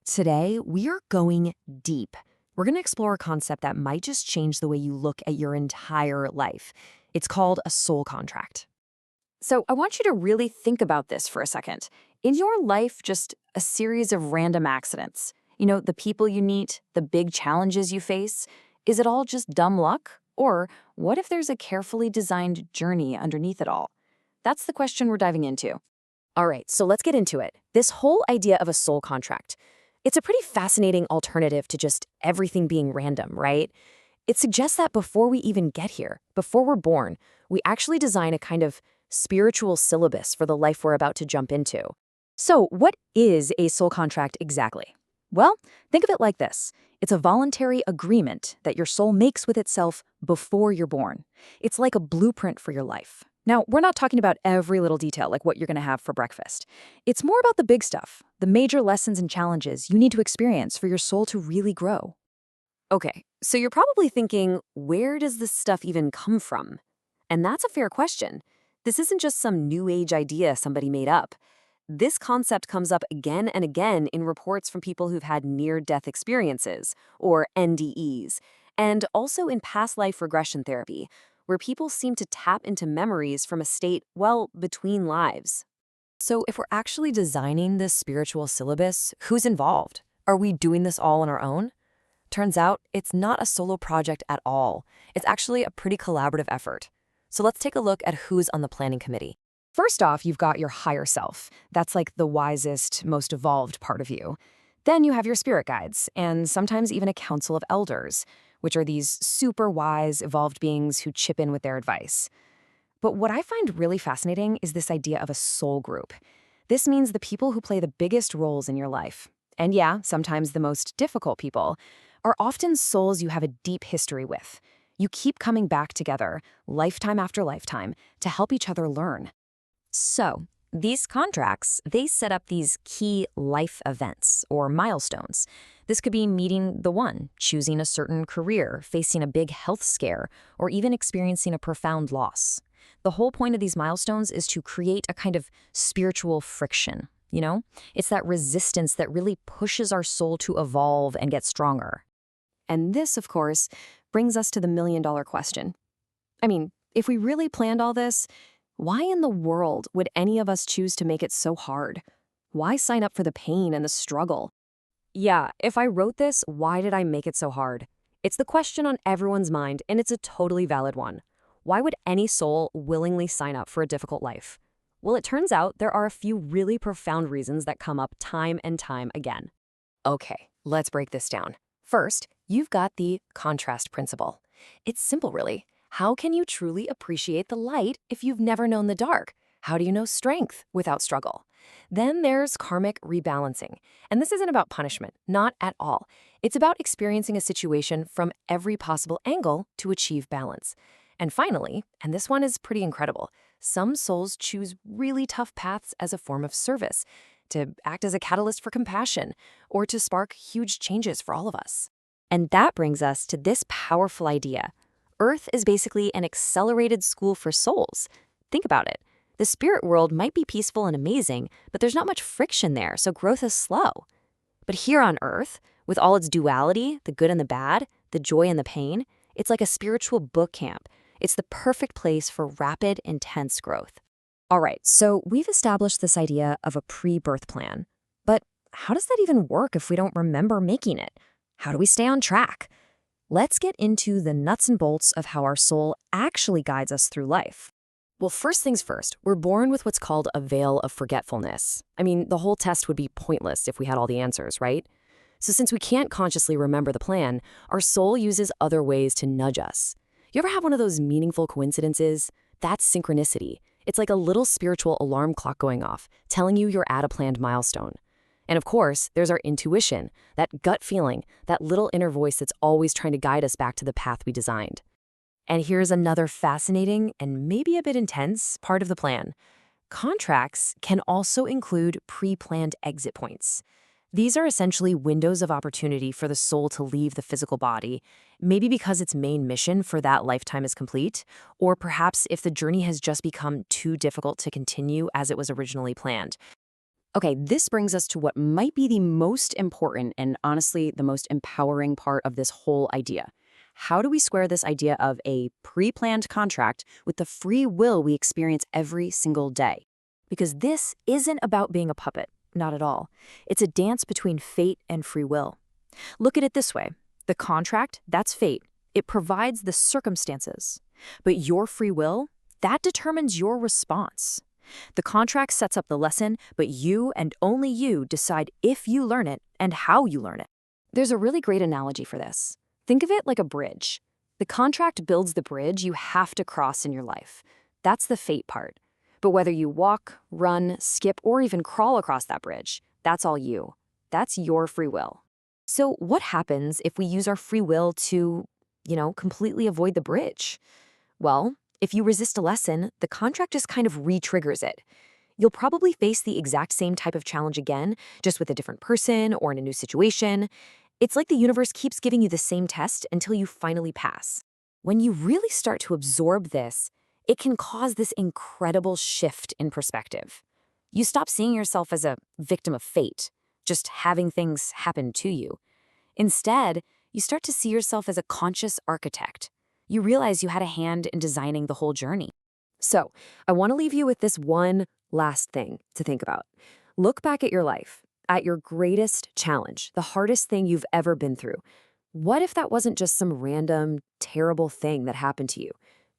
Today, we are going deep. We're going to explore a concept that might just change the way you look at your entire life. It's called a soul contract. So, I want you to really think about this for a second. In your life, just a series of random accidents. The people you meet, the big challenges you face. Is it all just dumb luck? Or what if there's a carefully designed journey underneath it all? That's the question we're diving into. All right, so let's get into it. This whole idea of a soul contract. It's a pretty fascinating alternative to just everything being random, right? It suggests that before we even get here, before we're born, we actually design a kind of spiritual syllabus for the life we're about to jump into. So, what is a soul contract exactly? Well, think of it like this. It's a voluntary agreement that your soul makes with itself before you're born. It's like a blueprint for your life. Now, we're not talking about every little detail like what you're going to have for breakfast. It's more about the big stuff, the major lessons and challenges you need to experience for your soul to really grow. Okay, so you're probably thinking, where does this stuff even come from? And that's a fair question. This isn't just some new age idea somebody made up. This concept comes up again and again in reports from people who've had near-death experiences, or NDEs, and also in past life regression therapy, where people seem to tap into memories from a state, well, between lives. So if we're actually designing this spiritual syllabus, who's involved? Are we doing this all on our own? Turns out it's not a solo project at all. It's actually a pretty collaborative effort. So let's take a look at who's on the planning committee. First off, you've got your higher self. That's like the wisest, most evolved part of you. Then you have your spirit guides, and sometimes even a council of elders, which are these super wise, evolved beings who chip in with their advice. But what I find really fascinating is this idea of a soul group. This means the people who play the biggest roles in your life, and yeah, sometimes the most difficult people, are often souls you have a deep history with. You keep coming back together, lifetime after lifetime, to help each other learn. So, these contracts, they set up these key life events or milestones. This could be meeting the one, choosing a certain career, facing a big health scare, or even experiencing a profound loss. The whole point of these milestones is to create a kind of spiritual friction, It's that resistance that really pushes our soul to evolve and get stronger. And this, of course, brings us to the million-dollar question. I mean, if we really planned all this, why in the world would any of us choose to make it so hard? Why sign up for the pain and the struggle? Yeah, if I wrote this, why did I make it so hard? It's the question on everyone's mind, and it's a totally valid one. Why would any soul willingly sign up for a difficult life? Well, it turns out there are a few really profound reasons that come up time and time again. Okay, let's break this down. First, you've got the contrast principle. It's simple, really. How can you truly appreciate the light if you've never known the dark? How do you know strength without struggle? Then there's karmic rebalancing. And this isn't about punishment, not at all. It's about experiencing a situation from every possible angle to achieve balance. And finally, and this one is pretty incredible, some souls choose really tough paths as a form of service, to act as a catalyst for compassion, or to spark huge changes for all of us. And that brings us to this powerful idea. Earth is basically an accelerated school for souls. Think about it. The spirit world might be peaceful and amazing, but there's not much friction there, so growth is slow. But here on Earth, with all its duality, the good and the bad, the joy and the pain, it's like a spiritual boot camp. It's the perfect place for rapid, intense growth. All right, so we've established this idea of a pre-birth plan. But how does that even work if we don't remember making it? How do we stay on track? Let's get into the nuts and bolts of how our soul actually guides us through life. Well, first things first, we're born with what's called a veil of forgetfulness. I mean, the whole test would be pointless if we had all the answers, right? So since we can't consciously remember the plan, our soul uses other ways to nudge us. You ever have one of those meaningful coincidences? That's synchronicity. It's like a little spiritual alarm clock going off, telling you you're at a planned milestone. And of course, there's our intuition, that gut feeling, that little inner voice that's always trying to guide us back to the path we designed. And here's another fascinating and maybe a bit intense part of the plan. Contracts can also include pre-planned exit points. These are essentially windows of opportunity for the soul to leave the physical body, maybe because its main mission for that lifetime is complete, or perhaps if the journey has just become too difficult to continue as it was originally planned. Okay, this brings us to what might be the most important and honestly the most empowering part of this whole idea. How do we square this idea of a pre-planned contract with the free will we experience every single day? Because this isn't about being a puppet, not at all. It's a dance between fate and free will. Look at it this way. The contract, that's fate. It provides the circumstances. But your free will, that determines your response. The contract sets up the lesson, but you and only you decide if you learn it and how you learn it. There's a really great analogy for this. Think of it like a bridge. The contract builds the bridge you have to cross in your life. That's the fate part. But whether you walk, run, skip, or even crawl across that bridge, that's all you. That's your free will. So what happens if we use our free will to, completely avoid the bridge? Well, if you resist a lesson, the contract just kind of re-triggers it. You'll probably face the exact same type of challenge again, just with a different person or in a new situation. It's like the universe keeps giving you the same test until you finally pass. When you really start to absorb this, it can cause this incredible shift in perspective. You stop seeing yourself as a victim of fate, just having things happen to you. Instead, you start to see yourself as a conscious architect. You realize you had a hand in designing the whole journey. So, I want to leave you with this one last thing to think about. Look back at your life, at your greatest challenge, the hardest thing you've ever been through. What if that wasn't just some random, terrible thing that happened to you?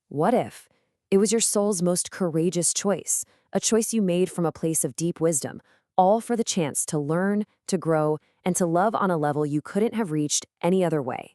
What if it was your soul's most courageous choice, a choice you made from a place of deep wisdom, all for the chance to learn, to grow, and to love on a level you couldn't have reached any other way?